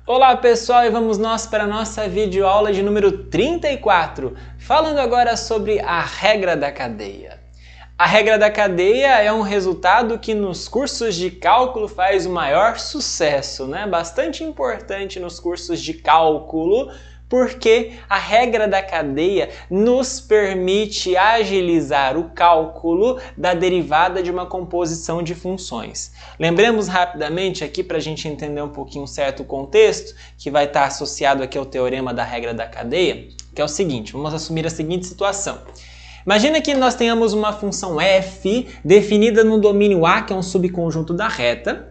Olá pessoal, e vamos nós para a nossa videoaula de número 34, falando agora sobre a regra da cadeia. A regra da cadeia é um resultado que nos cursos de cálculo faz o maior sucesso, né? Bastante importante nos cursos de cálculo, porque a regra da cadeia nos permite agilizar o cálculo da derivada de uma composição de funções. Lembremos rapidamente aqui para a gente entender um pouquinho certo o contexto, que vai estar associado aqui ao teorema da regra da cadeia, que é o seguinte, vamos assumir a seguinte situação. Imagina que nós tenhamos uma função f definida no domínio A, que é um subconjunto da reta.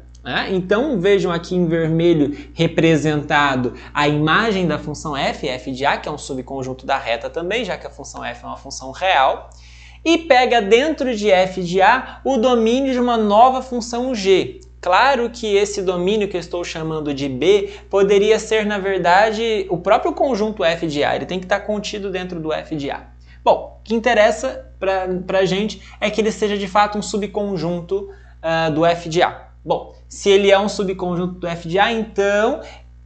Então vejam aqui em vermelho representado a imagem da função f de A, que é um subconjunto da reta também, já que a função f é uma função real. E pega dentro de f de A o domínio de uma nova função g. Claro que esse domínio que eu estou chamando de B poderia ser, na verdade, o próprio conjunto f de A. Ele tem que estar contido dentro do f de A. Bom, o que interessa para a gente é que ele seja de fato um subconjunto do f de A. Bom, se ele é um subconjunto do f de A, então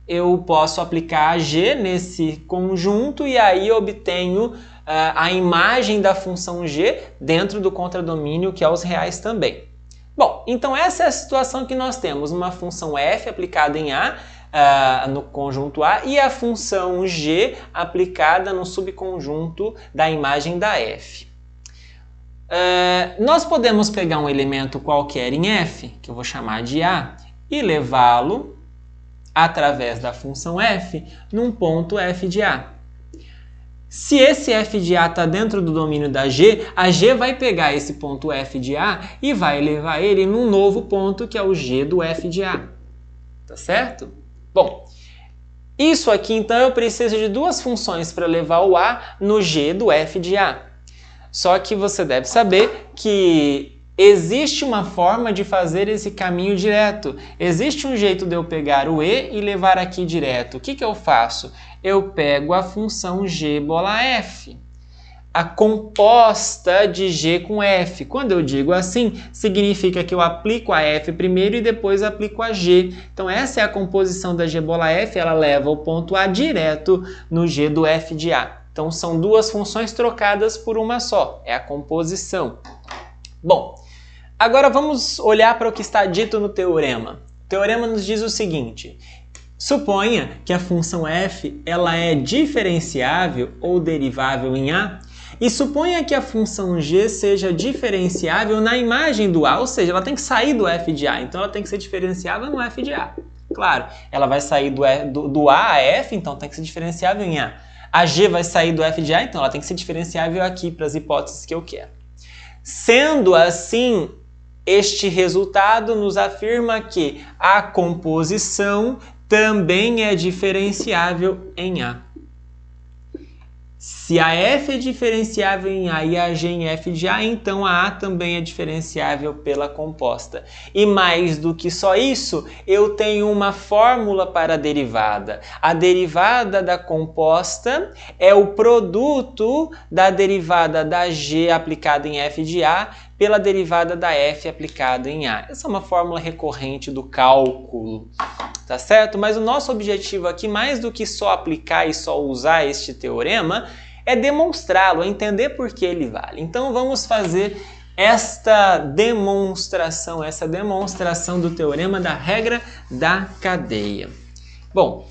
eu posso aplicar g nesse conjunto e aí eu obtenho a imagem da função g dentro do contradomínio, que é os reais também. Bom, então essa é a situação que nós temos, uma função f aplicada em A, no conjunto A, e a função g aplicada no subconjunto da imagem da f. Nós podemos pegar um elemento qualquer em f, que eu vou chamar de A, e levá-lo através da função f num ponto f de A. Se esse f de A está dentro do domínio da g, a g vai pegar esse ponto f de A e vai levar ele num novo ponto que é o g do f de A. Tá certo? Bom, isso aqui então eu preciso de duas funções para levar o A no g do f de A. Só que você deve saber que existe uma forma de fazer esse caminho direto. Existe um jeito de eu pegar o e e levar aqui direto. O que eu faço? Eu pego a função g bola f, a composta de g com f. Quando eu digo assim, significa que eu aplico a f primeiro e depois aplico a g. Então essa é a composição da g bola f, ela leva o ponto A direto no g do f de A. Então são duas funções trocadas por uma só, é a composição. Bom, agora vamos olhar para o que está dito no teorema. O teorema nos diz o seguinte: suponha que a função f ela é diferenciável ou derivável em A, e suponha que a função g seja diferenciável na imagem do A, ou seja, ela tem que sair do f de A, então ela tem que ser diferenciável no f de A. Claro, ela vai sair do A a f, então tem que ser diferenciável em A. A g vai sair do f de A, então ela tem que ser diferenciável aqui para as hipóteses que eu quero. Sendo assim, este resultado nos afirma que a composição também é diferenciável em A. Se a f é diferenciável em A e a g em f de A, então a A também é diferenciável pela composta. E mais do que só isso, eu tenho uma fórmula para a derivada. A derivada da composta é o produto da derivada da g aplicada em f de A pela derivada da f aplicada em A. Essa é uma fórmula recorrente do cálculo, tá certo? Mas o nosso objetivo aqui, mais do que só aplicar e só usar este teorema, é demonstrá-lo, é entender por que ele vale. Então vamos fazer esta demonstração do teorema da regra da cadeia. Bom,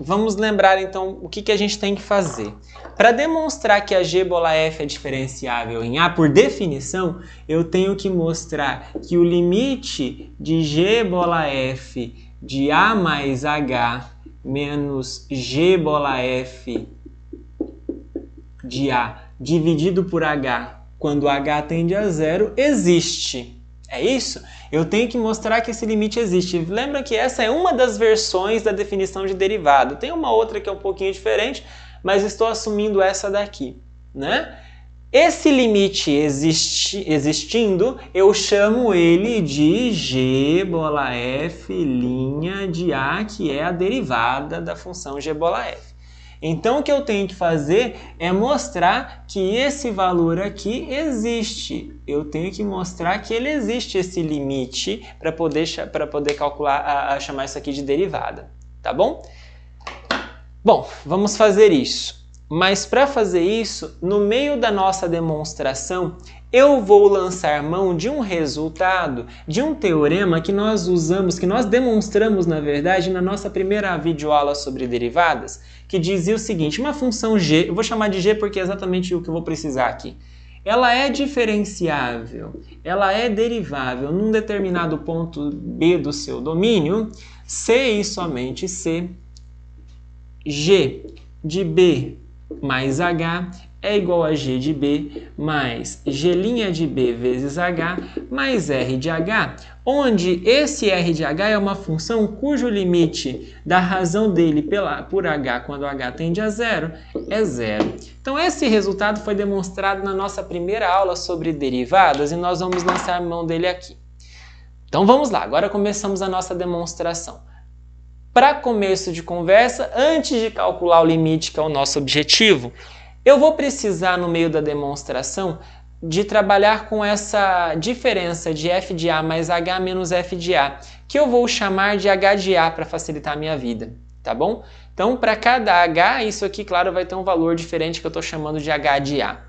vamos lembrar então o que a gente tem que fazer. Para demonstrar que a g bola f é diferenciável em A, por definição, eu tenho que mostrar que o limite de g bola f de A mais h menos g bola f de A dividido por h, quando h tende a zero, existe. É isso? Eu tenho que mostrar que esse limite existe. Lembra que essa é uma das versões da definição de derivada. Tem uma outra que é um pouquinho diferente, mas estou assumindo essa daqui, né? Esse limite existindo, eu chamo ele de g bola f' de A, que é a derivada da função g bola f. Então, o que eu tenho que fazer é mostrar que esse valor aqui existe. Eu tenho que mostrar que ele existe, esse limite, para poder calcular, chamar isso aqui de derivada. Tá bom? Bom, vamos fazer isso. Mas para fazer isso, no meio da nossa demonstração, eu vou lançar mão de um resultado, de um teorema que nós usamos, que nós demonstramos, na verdade, na nossa primeira videoaula sobre derivadas, que dizia o seguinte: uma função g, eu vou chamar de g porque é exatamente o que eu vou precisar aqui, ela é diferenciável, ela é derivável num determinado ponto B do seu domínio, se e somente se g de b mais h é igual a g de b mais g' de b vezes h mais r de h, onde esse r de h é uma função cujo limite da razão dele por h quando h tende a zero é zero. Então esse resultado foi demonstrado na nossa primeira aula sobre derivadas e nós vamos lançar mão dele aqui. Então vamos lá, agora começamos a nossa demonstração. Para começo de conversa, antes de calcular o limite, que é o nosso objetivo, eu vou precisar, no meio da demonstração, de trabalhar com essa diferença de f de a mais h menos f de a, que eu vou chamar de h de a para facilitar a minha vida, tá bom? Então, para cada h, isso aqui, claro, vai ter um valor diferente que eu estou chamando de h de a.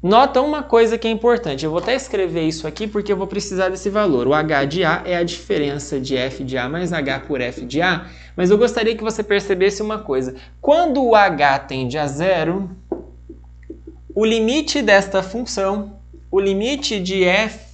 Nota uma coisa que é importante, eu vou até escrever isso aqui porque eu vou precisar desse valor. O h de a é a diferença de f de a mais h por f de a, mas eu gostaria que você percebesse uma coisa. Quando o h tende a zero, o limite desta função, o limite de f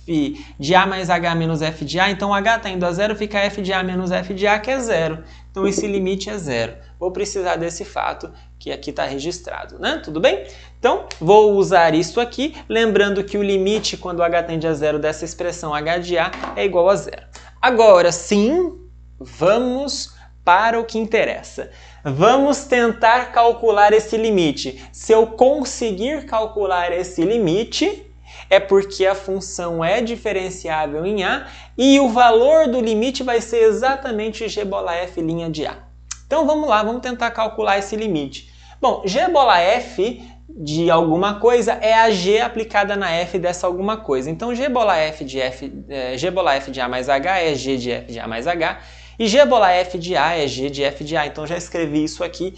de a mais h menos f de a, então o h está indo a zero, fica f de a menos f de a, que é zero. Então esse limite é zero. Vou precisar desse fato que aqui está registrado, né? Tudo bem? Então, vou usar isso aqui, lembrando que o limite, quando h tende a zero, dessa expressão h de a é igual a zero. Agora sim, vamos para o que interessa. Vamos tentar calcular esse limite. Se eu conseguir calcular esse limite, é porque a função é diferenciável em a e o valor do limite vai ser exatamente g bola f' de a. Então vamos lá, vamos tentar calcular esse limite. Bom, g bola f de alguma coisa é a g aplicada na f dessa alguma coisa. Então g bola f de a mais h é g de f de a mais h e g bola f de a é g de f de a. Então já escrevi isso aqui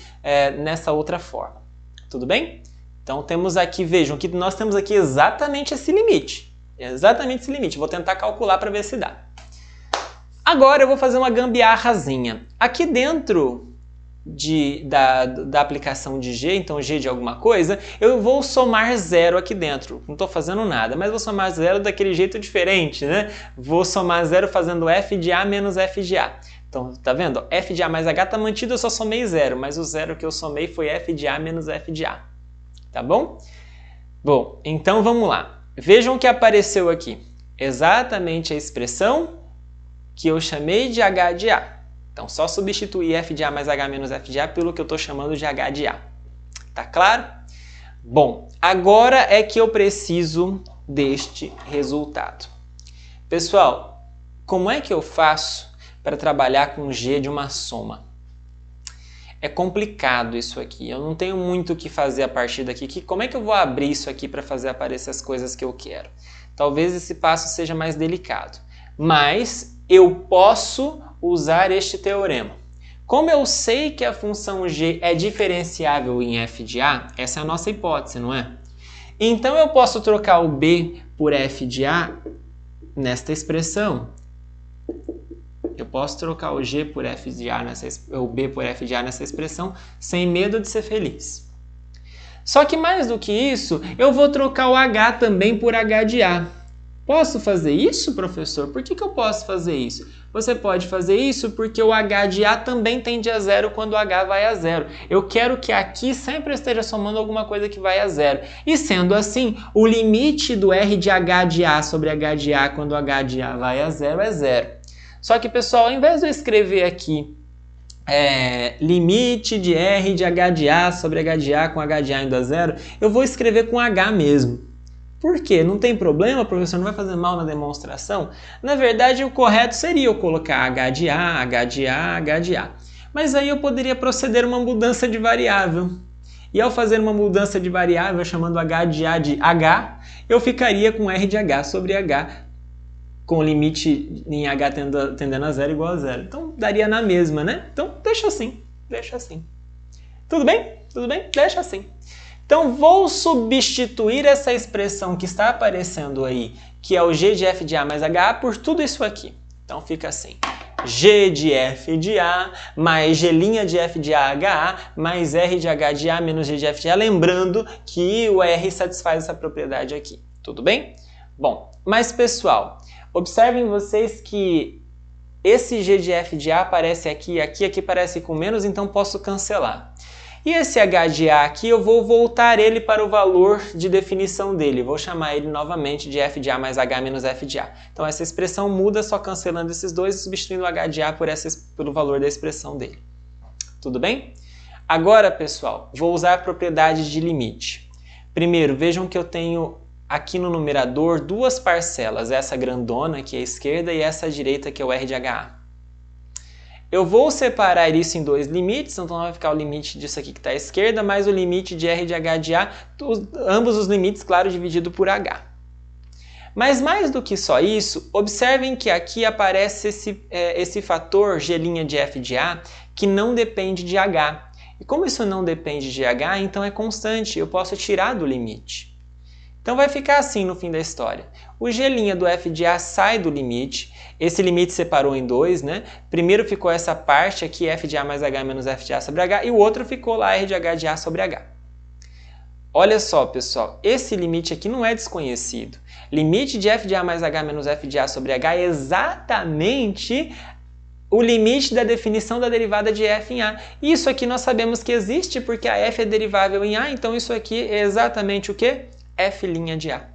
nessa outra forma. Tudo bem? Então temos aqui, vejam que nós temos aqui exatamente esse limite. Exatamente esse limite. Vou tentar calcular para ver se dá. Agora eu vou fazer uma gambiarrazinha. Aqui dentro da aplicação de g, então g de alguma coisa, eu vou somar zero aqui dentro. Não estou fazendo nada, mas vou somar zero daquele jeito diferente, né? Vou somar zero fazendo f de a menos f de a. Então, tá vendo? F de a mais h está mantido, eu só somei zero, mas o zero que eu somei foi f de a menos f de a. Tá bom? Bom, então vamos lá. Vejam o que apareceu aqui. Exatamente a expressão que eu chamei de h de a. Então, só substituir f de a mais h menos f de a pelo que eu estou chamando de h de a. Tá claro? Bom, agora é que eu preciso deste resultado. Pessoal, como é que eu faço para trabalhar com g de uma soma? É complicado isso aqui, eu não tenho muito o que fazer a partir daqui. Como é que eu vou abrir isso aqui para fazer aparecer as coisas que eu quero? Talvez esse passo seja mais delicado, mas eu posso usar este teorema. Como eu sei que a função g é diferenciável em f de a, essa é a nossa hipótese, não é? Então eu posso trocar o b por f de a nesta expressão. Eu posso trocar o g por f de a o b por f de a nessa expressão sem medo de ser feliz. Só que mais do que isso, eu vou trocar o h também por h de a. Posso fazer isso, professor? Por que eu posso fazer isso? Você pode fazer isso porque o h de a também tende a zero quando o h vai a zero. Eu quero que aqui sempre esteja somando alguma coisa que vai a zero. E sendo assim, o limite do r de h de a sobre h de a quando o h de a vai a zero é zero. Só que, pessoal, ao invés de eu escrever aqui limite de r de h de a sobre h de a com h de a indo a zero, eu vou escrever com h mesmo. Por quê? Não tem problema, professor? Não vai fazer mal na demonstração? Na verdade, o correto seria eu colocar h de a, h de a, h de a. Mas aí eu poderia proceder uma mudança de variável. E ao fazer uma mudança de variável, chamando h de a de h, eu ficaria com r de h sobre h, com o limite em h tendendo a zero igual a zero. Então, daria na mesma, né? Então, deixa assim, deixa assim. Tudo bem? Tudo bem? Deixa assim. Então, vou substituir essa expressão que está aparecendo aí, que é o g de f de a mais h, por tudo isso aqui. Então, fica assim. G de f de a mais g' de f de a h mais r de h de a menos g de f de a. Lembrando que o r satisfaz essa propriedade aqui. Tudo bem? Bom, mas pessoal, observem vocês que esse g de f de a aparece aqui, aqui parece com menos, então posso cancelar. E esse h de a aqui, eu vou voltar ele para o valor de definição dele. Vou chamar ele novamente de f de a mais h menos f de a. Então essa expressão muda só cancelando esses dois e substituindo o h de a pelo valor da expressão dele. Tudo bem? Agora, pessoal, vou usar a propriedade de limite. Primeiro, vejam que eu tenho aqui no numerador duas parcelas. Essa grandona, que é a esquerda, e essa direita, que é o r de h. Eu vou separar isso em dois limites, então vai ficar o limite disso aqui que está à esquerda, mais o limite de r de h de a, ambos os limites, claro, dividido por h. Mas mais do que só isso, observem que aqui aparece esse fator g' de f de a, que não depende de h. E como isso não depende de h, então é constante, eu posso tirar do limite. Então vai ficar assim no fim da história. O g' do f de a sai do limite, esse limite separou em dois, né? Primeiro ficou essa parte aqui, f de a mais h menos f de a sobre h, e o outro ficou lá, r de h de a sobre h. Olha só, pessoal, esse limite aqui não é desconhecido. Limite de f de a mais h menos f de a sobre h é exatamente o limite da definição da derivada de f em a. Isso aqui nós sabemos que existe porque a f é derivável em a, então isso aqui é exatamente o quê? F' de a.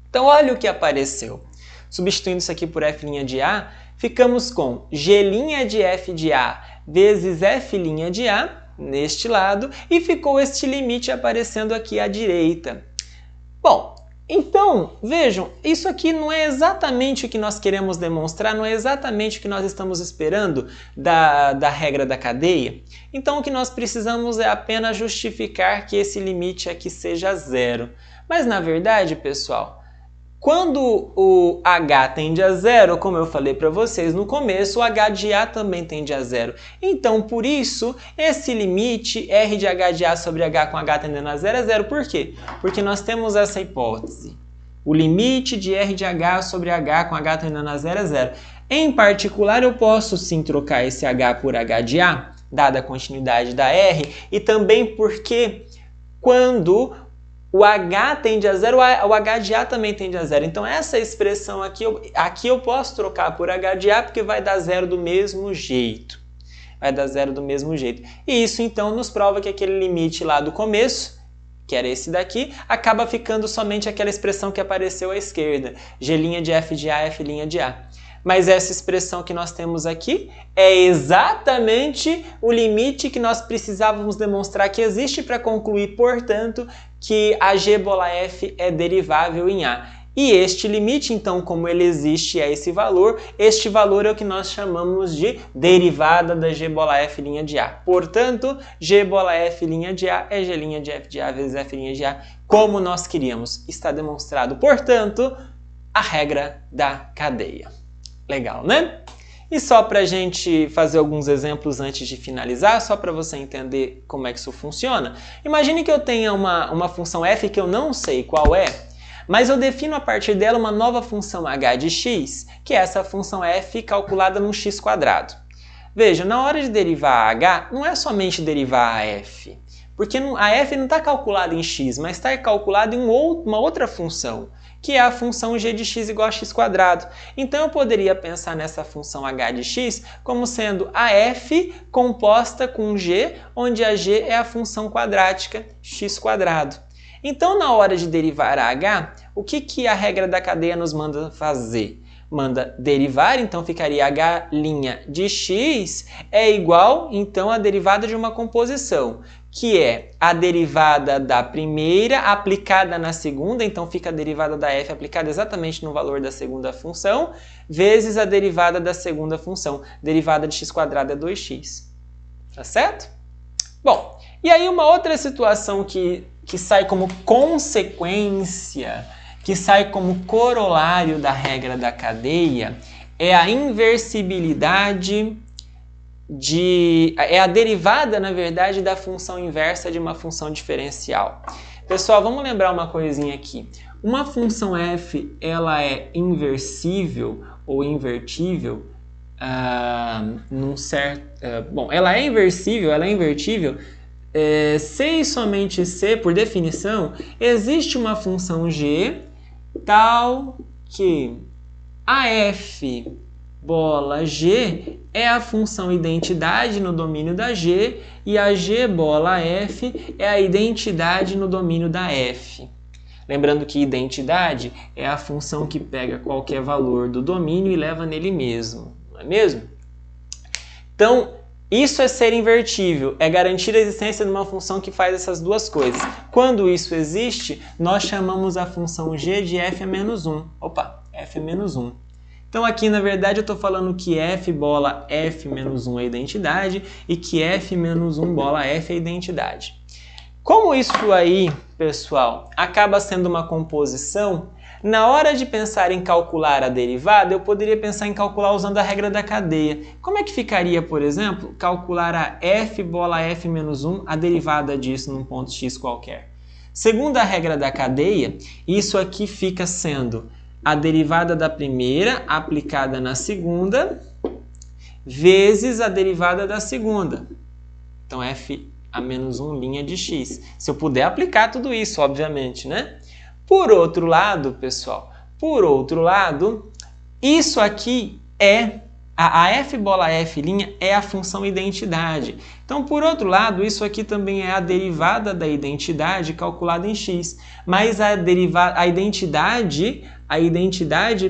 Então, olha o que apareceu. Substituindo isso aqui por f' de a, ficamos com g' de f de a vezes f' de a, neste lado, e ficou este limite aparecendo aqui à direita. Bom, então, vejam, isso aqui não é exatamente o que nós queremos demonstrar, não é exatamente o que nós estamos esperando da regra da cadeia. Então, o que nós precisamos é apenas justificar que esse limite aqui seja zero. Mas, na verdade, pessoal, quando o h tende a zero, como eu falei para vocês no começo, o h de a também tende a zero. Então, por isso, esse limite r de h de a sobre h com h tendendo a zero é zero. Por quê? Porque nós temos essa hipótese. O limite de r de h sobre h com h tendendo a zero é zero. Em particular, eu posso sim trocar esse h por h de a, dada a continuidade da r, e também porque quando o h tende a zero, o h de a também tende a zero. Então, essa expressão aqui eu posso trocar por h de a porque vai dar zero do mesmo jeito. Vai dar zero do mesmo jeito. E isso, então, nos prova que aquele limite lá do começo, que era esse daqui, acaba ficando somente aquela expressão que apareceu à esquerda. G' de f de a, f' de a. Mas essa expressão que nós temos aqui é exatamente o limite que nós precisávamos demonstrar que existe para concluir, portanto, que a g⁻f é derivável em a. E este limite, então, como ele existe a esse valor, este valor é o que nós chamamos de derivada da g⁻f' de a. Portanto, g⁻f' de a é g' de f de a vezes f' de a, como nós queríamos. Está demonstrado, portanto, a regra da cadeia. Legal, né? E só para a gente fazer alguns exemplos antes de finalizar, só para você entender como é que isso funciona. Imagine que eu tenha uma função f que eu não sei qual é, mas eu defino a partir dela uma nova função h de x, que é essa função f calculada num x². Veja, na hora de derivar a h, não é somente derivar a f, porque a f não está calculada em x, mas está calculada em uma outra função, que é a função g de x igual a x². Então, eu poderia pensar nessa função h de x como sendo a f composta com g, onde a g é a função quadrática x². Então, na hora de derivar a h, o que a regra da cadeia nos manda fazer? Manda derivar, então ficaria h' de x é igual, então, à derivada de uma composição, que é a derivada da primeira aplicada na segunda, então fica a derivada da f aplicada exatamente no valor da segunda função, vezes a derivada da segunda função. Derivada de x² é 2x. tá certo? Bom, e aí uma outra situação que sai como consequência, que sai como corolário da regra da cadeia, é a inversibilidade é a derivada, na verdade, da função inversa de uma função diferencial. Pessoal, vamos lembrar uma coisinha aqui. Uma função f, ela é inversível ou invertível ela é invertível se e somente se, por definição, existe uma função g tal que a f bola g é a função identidade no domínio da g e a g bola f é a identidade no domínio da f. Lembrando que identidade é a função que pega qualquer valor do domínio e leva nele mesmo, não é mesmo? Então, isso é ser invertível, é garantir a existência de uma função que faz essas duas coisas. Quando isso existe, nós chamamos a função g de f a menos 1. Opa, f a menos 1. Então aqui, na verdade, eu estou falando que f bola f menos 1 é identidade e que f menos 1 bola f é identidade. Como isso aí, pessoal, acaba sendo uma composição, na hora de pensar em calcular a derivada, eu poderia pensar em calcular usando a regra da cadeia. Como é que ficaria, por exemplo, calcular a f bola f menos 1, a derivada disso num ponto x qualquer? Segundo a regra da cadeia, isso aqui fica sendo a derivada da primeira aplicada na segunda vezes a derivada da segunda. Então, f a menos 1 linha de x. Se eu puder aplicar tudo isso, obviamente, né? Por outro lado, pessoal, isso aqui é a f bola f' é a função identidade. Então, por outro lado, isso aqui também é a derivada da identidade calculada em x. Mas a identidade,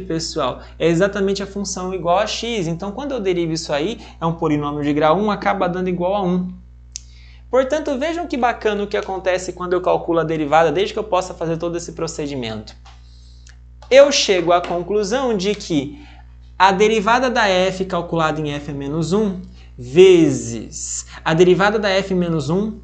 pessoal, é exatamente a função igual a x. Então, quando eu derivo isso aí, é um polinômio de grau 1, acaba dando igual a 1. Portanto, vejam que bacana o que acontece quando eu calculo a derivada, desde que eu possa fazer todo esse procedimento. Eu chego à conclusão de que a derivada da f calculada em f menos 1 vezes a derivada da f menos 1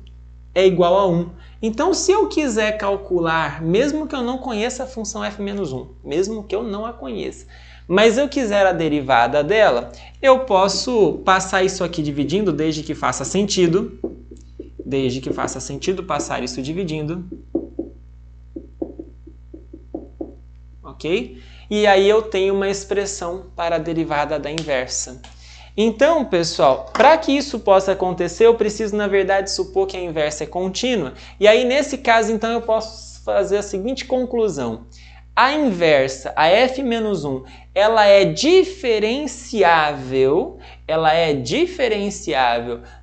é igual a 1. Então, se eu quiser calcular, mesmo que eu não conheça a função f menos 1, mesmo que eu não a conheça, mas eu quiser a derivada dela, eu posso passar isso aqui dividindo, desde que faça sentido passar isso dividindo. Ok? E aí eu tenho uma expressão para a derivada da inversa. Então, pessoal, para que isso possa acontecer, eu preciso, na verdade, supor que a inversa é contínua. E aí, nesse caso, então, eu posso fazer a seguinte conclusão. A inversa, a f menos 1, ela é diferenciável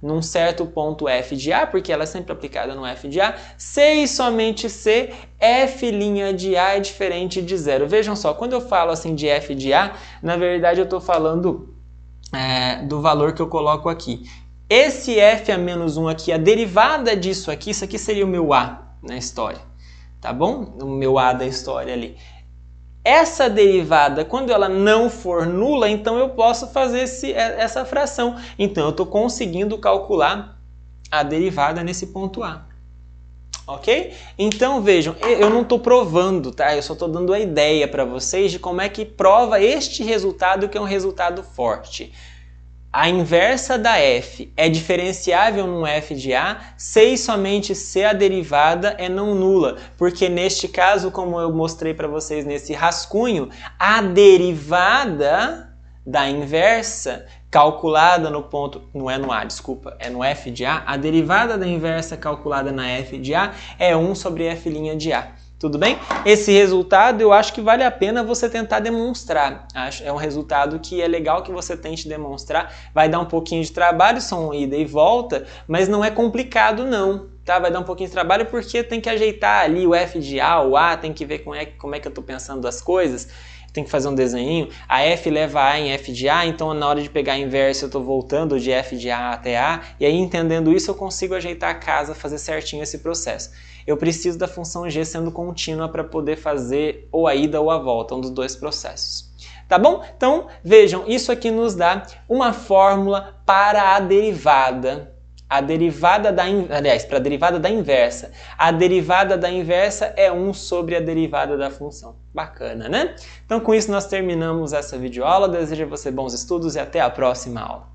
num certo ponto f de a, porque ela é sempre aplicada no f de a, se e somente se f' de a é diferente de zero. Vejam só, quando eu falo assim de f de a, na verdade eu estou falando do valor que eu coloco aqui. Esse f a menos 1 aqui, a derivada disso aqui, isso aqui seria o meu a na história. Tá bom? O meu a da história ali. Essa derivada, quando ela não for nula, então eu posso fazer essa fração. Então, eu estou conseguindo calcular a derivada nesse ponto A. Ok? Então, vejam, eu não estou provando, tá? Eu só estou dando a ideia para vocês de como é que prova este resultado, que é um resultado forte. A inversa da f é diferenciável num f de a se e somente se a derivada é não nula, porque neste caso, como eu mostrei para vocês nesse rascunho, a derivada da inversa calculada no ponto, não é no a, desculpa, é no f de a derivada da inversa calculada na f de a é 1 sobre f' de a. Tudo bem? Esse resultado eu acho que vale a pena você tentar demonstrar. É um resultado que é legal que você tente demonstrar. Vai dar um pouquinho de trabalho, são ida e volta, mas não é complicado não. Tá? Vai dar um pouquinho de trabalho porque tem que ajeitar ali o f de a, o a, tem que ver como é que eu estou pensando as coisas. Tem que fazer um desenho. A f leva a em f de a, então na hora de pegar a inversa eu estou voltando de f de a até a, e aí entendendo isso eu consigo ajeitar a casa, fazer certinho esse processo. Eu preciso da função g sendo contínua para poder fazer ou a ida ou a volta, um dos dois processos. Tá bom? Então, vejam, isso aqui nos dá uma fórmula para a derivada. a derivada da inversa, a derivada da inversa é 1 sobre a derivada da função. Bacana, né? Então com isso nós terminamos essa videoaula. Desejo a você bons estudos e até a próxima aula.